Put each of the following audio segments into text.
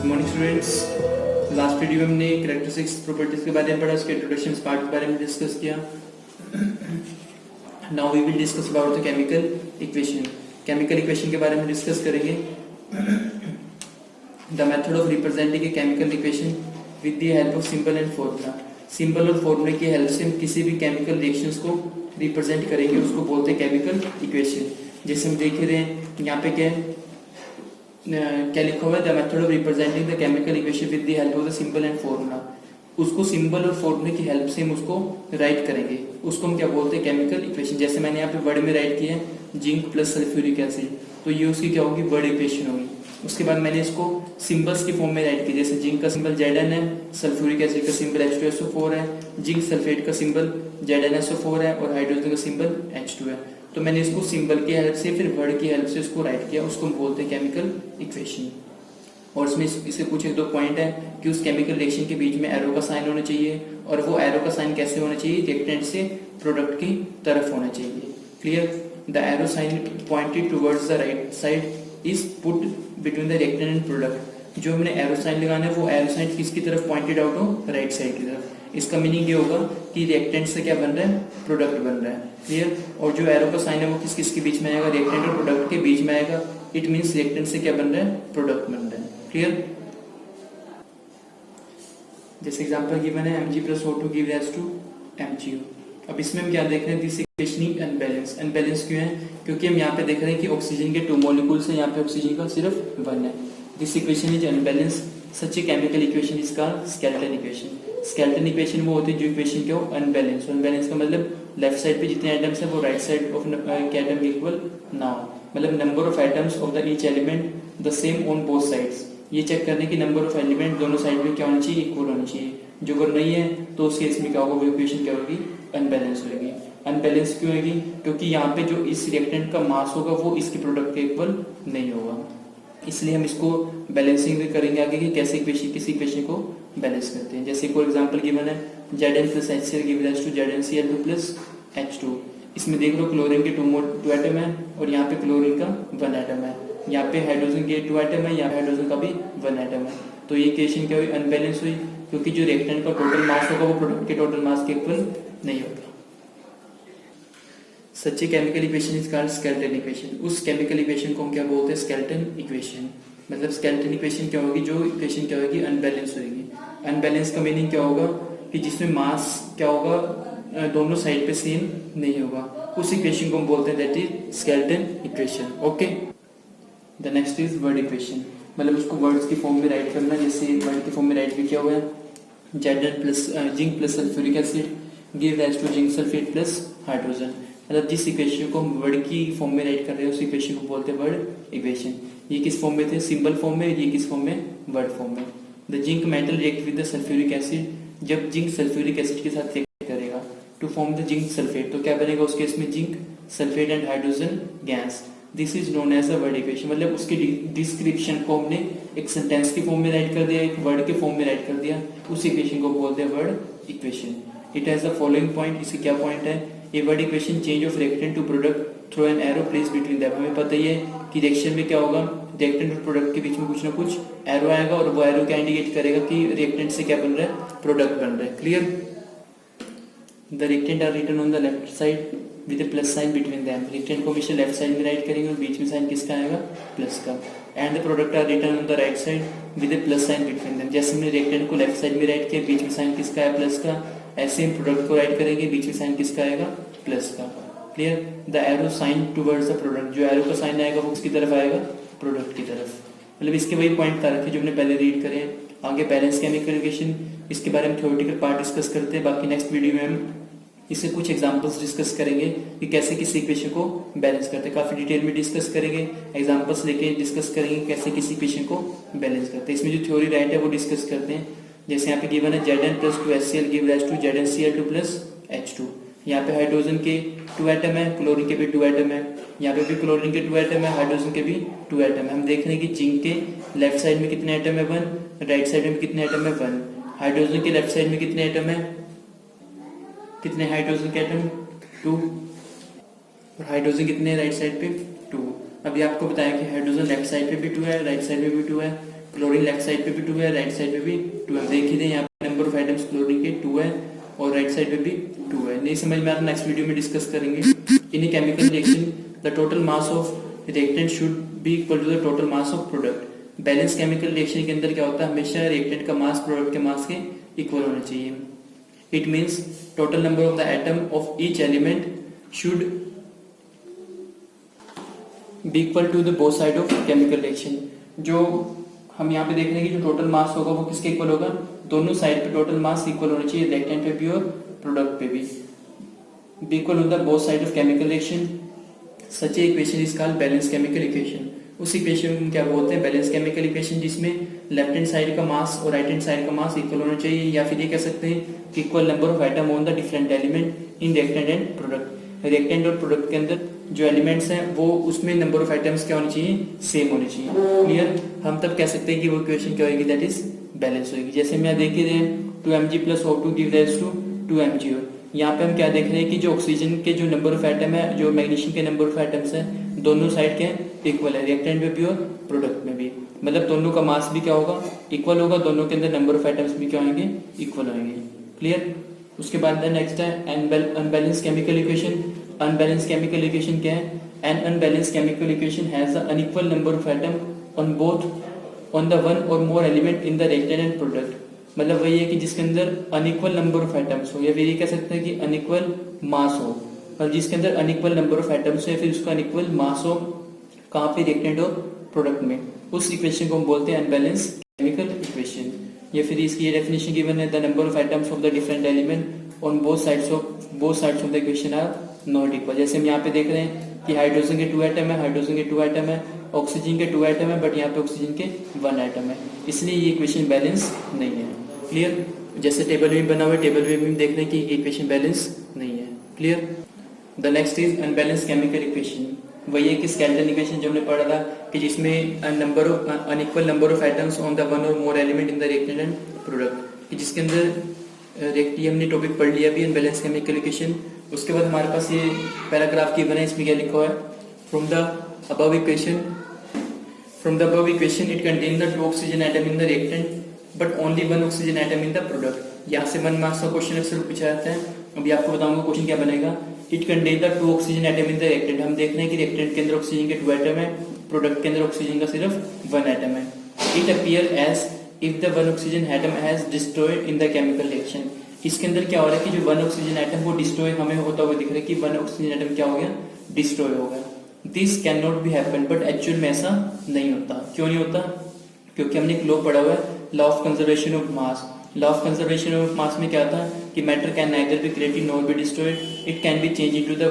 Good morning students. Last video में हमने characteristics properties के बारे में पढ़ा, उसके इंट्रोडक्शन पार्ट के बारे में डिस्कस किया। Now we will discuss about the chemical equation. Chemical equation के बारे में डिस्कस करेंगे। The method of representing a chemical equation with the help of symbol and formula. Symbol और फॉर्मूले की हेल्प से हम किसी भी केमिकल रिएक्शंस को रिप्रेजेंट करेंगे, उसको बोलते हैं केमिकल इक्वेशन। जैसे हम देख रहे हैं यहाँ पे क्या लिखा हुआ है, the method of representing the chemical equation with the help of the symbol and formula. उसको सिंबल और फॉर्मूले की हेल्प से हम उसको राइट करेंगे, उसको हम क्या बोलते हैं, केमिकल इक्वेशन। जैसे मैंने यहाँ पे वर्ड में राइट किया है जिंक प्लस सल्फ्यूरिक एसिड, तो ये उसकी क्या होगी, वर्ड इक्वेशन होगी। उसके बाद मैंने इसको सिंबल्स की फॉर्म में राइट किया, जैसे जिंक का सिंबल Zn है, सल्फ्यूरिक एसिड का सिंबल H2SO4 है, जिंक सल्फेट का सिंबल ZnSO4 है और हाइड्रोजन का सिंबल H2 है। तो मैंने इसको सिंबल की हेल्प से फिर वर्ड की हेल्प से उसको राइट किया, उसको हम बोलते हैं केमिकल इक्वेशन। और इसमें इससे कुछ एक दो पॉइंट है कि उस केमिकल रिएक्शन के बीच में एरो का साइन होना चाहिए, और वो एरो का साइन कैसे होना चाहिए, रिएक्टेंट से प्रोडक्ट की तरफ होना चाहिए। Clear? The arrow sign pointed towards the right side is put between the reactant and product. जो हमने एरो साइन लगाना है वो एरो साइन किसकी तरफ पॉइंटेड आउट हो, राइट साइड की तरफ। इसका मीनिंग ये होगा कि रिएक्टेंट से क्या बन रहा है, प्रोडक्ट बन रहा है। क्लियर? और जो एरो का साइन है वो किस किस के बीच में आएगा, रिएक्टेंट और प्रोडक्ट के बीच में आएगा। इट मींस रिएक्टेंट से क्या बन रहा है, प्रोडक्ट बन रहा है। क्लियर? जैसे एग्जांपल गिवन है Mg+O2 give rise to MgO। अब इसमें हम क्या देख रहे हैं, this equation is unbalance. Unbalance क्यों है, क्योंकि हम यहाँ पे देख रहे हैं कि ऑक्सीजन के 2 मॉलिक्यूल्स हैं, यहाँ पे ऑक्सीजन का सिर्फ 1 है। This equation is unbalance. Such a chemical equation is called skeleton equation. Skeleton equation वो होती है जो इक्वेशन क्या हो, अनबैलेंस। अनबैलेंस का मतलब लेफ्ट साइड पे जितने एटम्स हैं वो right side of atom equal ना हो, मतलब number of atoms of the each element the same on both sides. ये चेक करने की नंबर ऑफ एलिमेंट दोनों साइड में क्या होना चाहिए, इक्वल होना चाहिए। जो अगर नहीं है तो उस केस में क्या होगा, वो इक्वेशन क्या होगी, अनबैलेंस होगी। अनबैलेंस क्यों होगी, क्योंकि यहाँ पे जो इस रिएक्टेंट का मास होगा वो इसके प्रोडक्ट के इक्वल नहीं होगा। इसलिए हम इसको बैलेंसिंग भी करेंगे आगे कि कैसे इक्वेशन किसी इक्वेशन को बैलेंस करते हैं। जैसे फॉर एग्जांपल गिवन है Zn+HCl give rise to ZnCl2+H2। इसमें देख लो क्लोरीन के 2 एटम है और यहाँ पे क्लोरीन का 1 एटम है, यहाँ पे हाइड्रोजन के 2 एटम है, यहाँ पे हाइड्रोजन का भी 1 एटम है। तो ये इक्वेशन क्या हुई, अनबैलेंस हुई, क्योंकि जो रिएक्टेंट का टोटल मास होगा वो प्रोडक्ट के टोटल मास के इक्वल नहीं होगा। Such a chemical equation is called skeleton equation. उस केमिकल इक्वेशन को हम क्या बोलते हैं, स्केलेटन इक्वेशन। मतलब स्केलेटन इक्वेशन क्या होगी, जो इक्वेशन क्या होगी, अनबैलेंस होगी। अनबैलेंस का मीनिंग क्या होगा कि जिसमें मास क्या होगा, दोनों साइड पे सेम नहीं होगा, उस इक्वेशन को हम बोलते हैं that is skeleton equation. Okay, the next is word equation. मतलब उसको वर्ड्स की फॉर्म में राइट करना। जैसे वर्ड की फॉर्म में राइट भी किया हुआ है zinc plus sulphuric acid give rise to zinc sulphate plus hydrogen. मतलब जिस इक्वेशन को हम वर्ड की फॉर्म में राइट कर रहे हैं उस इक्वेशन को बोलते हैं वर्ड इक्वेशन। ये किस फॉर्म में थे, सिंबल फॉर्म में, ये किस फॉर्म में, वर्ड फॉर्म में। The zinc metal react with the sulphuric acid. जब जिंक सल्फ्यूरिक एसिड के साथ रिएक्ट करेगा to form the zinc sulphate, तो क्या बनेगा उस केस में, zinc sulphate and hydrogen gas. This is known as a word equation. मतलब उसकी डिस्क्रिप्शन को हमने एक सेंटेंस की फॉर्म में राइट कर दिया, एक वर्ड के फॉर्म में राइट कर दिया, उस इक्वेशन को बोलते हैं word equation. It has the following point. इससे क्या पॉइंट है, ये word equation change of reactant to product through an arrow place between them. हमें पता ही है कि रिएक्शन में क्या होगा, रिएक्टेंट और प्रोडक्ट के बीच में कुछ ना कुछ एरो आएगा और वो एरो क्या इंडिकेट करेगा कि रिएक्टेंट से क्या बन रहा है, प्रोडक्ट बन रहा है। Clear? The reactant are written on the left side with a plus sign between them. Reactant को हमेशा लेफ्ट साइड में राइट करेंगे और बीच में साइन किसका आएगा, प्लस का। And the product are written on the right side with a plus sign between them. जैसे हमने रिएक्टेंट को लेफ्ट साइड में राइट किया, बीच में साइन किसका है, प्लस का, ऐसे हम प्रोडक्ट को राइट करेंगे, बीच में साइन किसका आएगा, प्लस का। Clear? The arrow sign towards the product. जो एरो का साइन आएगा वो किसकी तरफ आएगा, प्रोडक्ट की तरफ। मतलब इसके वही पॉइंट था रखे जो हमने पहले रीड करे। आगे बैलेंस केमिकल इक्वेशन, इसके बारे में थ्योरेटिकल पार्ट डिस्कस करते हैं। बाकी नेक्स्ट वीडियो में हम इससे कुछ एग्जांपल्स डिस्कस करेंगे कि कैसे किसी इक्वेशन को बैलेंस करते हैं। काफी डिटेल में डिस्कस करेंगे, एग्जांपल्स लेके डिस्कस करेंगे कैसे किसी इक्वेशन को बैलेंस करते हैं। इसमें जो थ्योरी राइट है वो डिस्कस करते हैं। जैसे यहाँ पे गिवन है Zn+2HCl give rise to ZnCl2+H2। यहाँ पे हाइड्रोजन के 2 एटम है, क्लोरीन के भी 2 एटम है, यहाँ पे भी क्लोरीन के 2 एटम है, हाइड्रोजन के भी 2 एटम है। हम देख रहे हैं कि जिंक के लेफ्ट साइड में कितने एटम है, 1, राइट साइड में कितने एटम है, 1। हाइड्रोजन के लेफ्ट साइड में कितने एटम है, कितने हाइड्रोजन के एटम, 2, और हाइड्रोजन कितने राइट साइड पे, 2। अभी आपको बताया कि हाइड्रोजन लेफ्ट साइड पे भी 2 है, राइट साइड में भी 2 है, क्लोरीन लेफ्ट साइड पे भी 2 है, राइट साइड पे भी 2 है। देख ही दे यहाँ पे नंबर ऑफ एटम्स क्लोरीन के 2 है और राइट साइड पे भी 2 है। नहीं समझ में आ रहा, नेक्स्ट वीडियो में डिस्कस करेंगे। In a chemical reaction the total mass of reactant should be equal to the total mass of product. Balance chemical reaction के अंदर क्या होता है, हमेशा रिएक्टेंट का मास प्रोडक्ट के मास के इक्वल होना चाहिए। It means total number of the atom of each element should be equal to the both side of chemical reaction. जो हम यहाँ पे देख रहे हैं कि जो टोटल मास होगा वो किसके इक्वल होगा, दोनों साइड पे टोटल मास इक्वल होना चाहिए, रिएक्टेंट पे भी और प्रोडक्ट पे भी। Be equal on the both side of chemical reaction, such a equation is called balance chemical equation. उस इक्वेशन को क्या बोलते हैं, बैलेंस केमिकल इक्वेशन, जिसमें लेफ्ट हैंड साइड का मास और राइट हैंड साइड का मास इक्वल होना चाहिए, या फिर ये कह सकते हैं कि equal number of atom on the different element in reactant and product. Reactant और प्रोडक्ट के अंदर जो एलिमेंट्स हैं वो उसमें नंबर ऑफ आइटम्स क्या होनी चाहिए, सेम होनी चाहिए। क्लियर, हम तब कह सकते हैं कि वो इक्वेशन क्या होगी, दैट इज बैलेंस होगी। जैसे हम यहाँ देख ही रहे हैं 2mg plus O2 give rise to 2mg। यहाँ पे हम क्या देख रहे हैं कि जो ऑक्सीजन के जो नंबर ऑफ एटम है, जो मैग्नीशियम के नंबर ऑफ एटम्स है, दोनों साइड के इक्वल है, रिएक्टेंट में भी और प्रोडक्ट में भी। मतलब दोनों का मास भी क्या होगा, इक्वल होगा, दोनों के अंदर नंबर ऑफ एटम्स भी क्या होंगे, इक्वल होंगे। क्लियर। उसके बाद नेक्स्ट है unbalance chemical equation. Unbalance chemical equation क्या है, an unbalance chemical equation has a unequal number of atom on both on the one or more element in the reactant and product. मतलब वही है कि जिसके अंदर अनइक्वल नंबर ऑफ एटम्स हो, या फिर ये कह सकते हैं कि अनइक्वल मास हो, और जिसके अंदर अनइक्वल नंबर ऑफ एटम्स हो या फिर उसका अनइक्वल मास हो, कहाँ पे, रिएक्टेंट और प्रोडक्ट में, उस इक्वेशन को हम बोलते हैं अनबैलेंस केमिकल इक्वेशन। या फिर इसकी ये डेफिनेशन गिवन है, the number of atoms of the different element on both sides of the equation are not equal. जैसे हम यहाँ पे देख रहे हैं कि हाइड्रोजन के 2 एटम है, हाइड्रोजन के 2 एटम है, ऑक्सीजन के 2 एटम है, बट यहाँ पे ऑक्सीजन के 1 एटम है, इसलिए ये इक्वेशन बैलेंस नहीं है। क्लियर। जैसे टेबल में बना हुआ है, टेबल में भी देख रहे हैं कि इक्वेशन बैलेंस नहीं है। Clear. The next is unbalance chemical equation. वही है कि स्केलेटन इक्वेशन जो हमने पढ़ा था कि जिसमें unequal number of atoms on the one or more element in the reactant and product, कि जिसके अंदर ये हमने टॉपिक पढ़ लिया अभी, अनबैलेंस केमिकल इक्वेशन। उसके बाद हमारे पास ये पैराग्राफ की बना है, इसमें क्या लिखा हुआ है, from the above equation it contain the 2 oxygen atom in the reactant but only 1 oxygen atom in the product. यहाँ से 1 मार्क्स का क्वेश्चन अक्सर पूछा जाता है। अभी आपको बताऊंगा क्वेश्चन क्या बनेगा। It contain the 2 oxygen atom in the reactant. हम देख रहे हैं कि रिएक्टेंट के अंदर ऑक्सीजन के 2 एटम है, प्रोडक्ट के अंदर ऑक्सीजन का सिर्फ 1 एटम है। It appear as if the 1 oxygen atom has destroyed in the chemical reaction. इसके अंदर क्या हो रहा है कि जो 1 ऑक्सीजन एटम वो डिस्ट्रॉय हमें होता हुआ दिख रहा है कि 1 ऑक्सीजन एटम क्या हो गया, डिस्ट्रॉय हो गया। This can not be happen, but actual में ऐसा नहीं होता। क्यों नहीं होता, क्योंकि हमने एक लॉ पढ़ा हुआ है, law of conservation of mass. Law of conservation of mass में क्या था कि matter can neither be created nor be destroyed, it can be change into the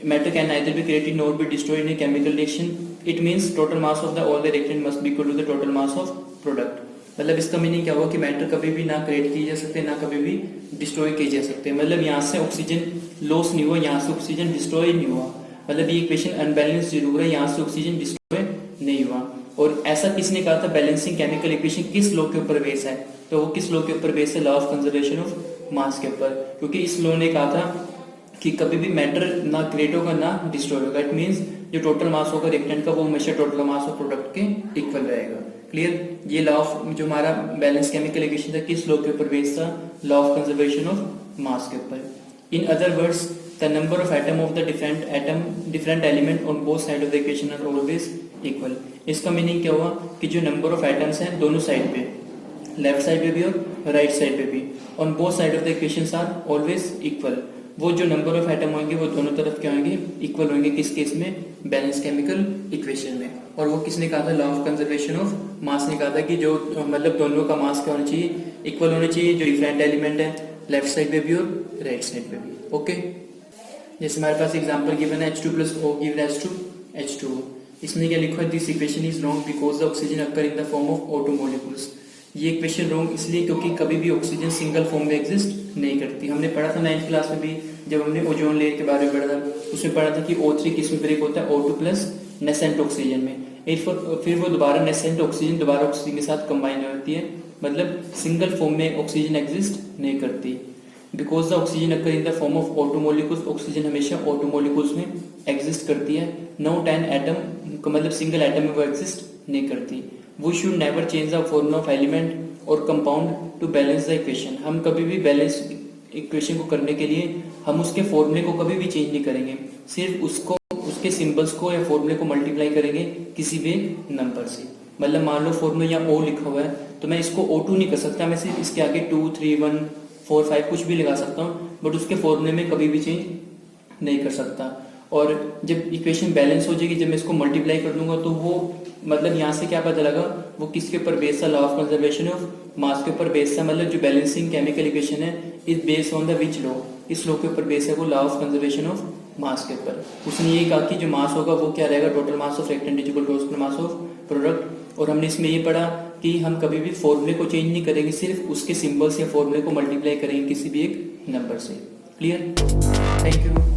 matter can neither be created nor be destroyed in a chemical reaction. It means total mass of the all the reactant must be equal to the total mass of product. मतलब इसका meaning क्या हुआ कि matter कभी भी ना create किए जा सकते, ना कभी भी डिस्ट्रॉय किए जा सकते। मतलब यहाँ से ऑक्सीजन लॉस नहीं हुआ, यहाँ से ऑक्सीजन डिस्ट्रॉय नहीं हुआ। मतलब ये इक्वेशन अनबैलेंस जरूर है, यहाँ से ऑक्सीजन डिस्ट्रॉय नहीं हुआ। और ऐसा किसने कहा था, बैलेंसिंग केमिकल इक्वेशन किस लॉ के ऊपर बेस है, तो वो किस लॉ के ऊपर बेस है, law of conservation of mass के ऊपर। क्योंकि इस लॉ ने कहा था कि कभी भी मैटर ना क्रिएट होगा ना डिस्ट्रॉय होगा। इट मींस जो टोटल मास होगा रिएक्टेंट का वो हमेशा टोटल मास ऑफ प्रोडक्ट के इक्वल रहेगा। क्लियर। ये लॉ ऑफ जो हमारा बैलेंस केमिकल इक्वेशन था किस लॉ के ऊपर बेस्ड था, law of conservation of mass के ऊपर। In other words the number of atom of the different element on both side of the equation are always equal. इसका मीनिंग क्या हुआ कि जो नंबर ऑफ एटम्स हैं दोनों साइड पे, लेफ्ट साइड पे भी और राइट साइड पे भी, on both side of the equations are always equal. वो जो नंबर ऑफ एटम होंगे वो दोनों तरफ क्या होंगे, इक्वल होंगे। किस केस में, बैलेंस केमिकल इक्वेशन में। और वो किसने कहा था, लॉ ऑफ कंजर्वेशन ऑफ मास ने कहा था कि जो मतलब दोनों का मास क्या होना चाहिए, इक्वल होना चाहिए, जो डिफरेंट एलिमेंट है लेफ्ट साइड पे भी और राइट साइड पे भी। ओके। जैसे हमारे पास एग्जांपल गिवन है H2 plus O give rise to H2O। इसमें क्या लिखा है, this equation is wrong because the oxygen occur in the form of O2 molecules. ये इक्वेशन रॉन्ग इसलिए क्योंकि कभी भी ऑक्सीजन सिंगल फॉर्म में एग्जिस्ट नहीं करती। हमने पढ़ा था 9th क्लास में भी, जब हमने ओजोन लेयर के बारे में पढ़ा था, उसमें पढ़ा था कि O3 किस में ब्रेक होता है, O2 प्लस नेसेंट ऑक्सीजन में। फिर वो दोबारा नेसेंट ऑक्सीजन दोबारा ऑक्सीजन के साथ कंबाइन होती है, मतलब सिंगल फॉर्म में ऑक्सीजन एग्जिस्ट नहीं करती। Because the oxygen occur in the form of O2 molecules, oxygen हमेशा O2 मॉलिक्यूल्स में एग्जिस्ट करती है। नो 10 एटम मतलब सिंगल एटम में वो एग्जिस्ट नहीं करती। We should never change the formula of element or compound to balance the equation. हम कभी भी बैलेंस इक्वेशन को करने के लिए हम उसके फॉर्मूले को कभी भी चेंज नहीं करेंगे, सिर्फ उसको उसके सिंबल्स को या फॉर्मूले को मल्टीप्लाई करेंगे किसी भी नंबर से। मतलब मान लो फॉर्मूला यहाँ ओ लिखा हुआ है तो मैं इसको O2 नहीं कर सकता, मैं सिर्फ इसके आगे 2, 3, 1, 4, 5 कुछ भी लगा सकता हूँ, बट उसके फॉर्मूले में कभी भी चेंज नहीं कर सकता। और जब इक्वेशन बैलेंस हो जाएगी, जब मैं इसको मल्टीप्लाई कर दूंगा तो वो मतलब यहाँ से क्या पता लगा वो किसके ऊपर बेस्ड था, law of conservation of mass के ऊपर बेस्ड था। मतलब जो बैलेंसिंग केमिकल इक्वेशन है is based on the which law, इस लॉ के ऊपर बेस्ड है वो law of conservation of mass के ऊपर। उसने ये कहा कि जो मास होगा वो क्या रहेगा, total mass of reactant is equal to total mass of product. और हमने इसमें ये पढ़ा कि हम कभी भी फॉर्मूले को चेंज नहीं करेंगे, सिर्फ उसके सिंबल्स या फॉर्मूले को मल्टीप्लाई करेंगे किसी भी एक नंबर से। क्लियर? Thank you.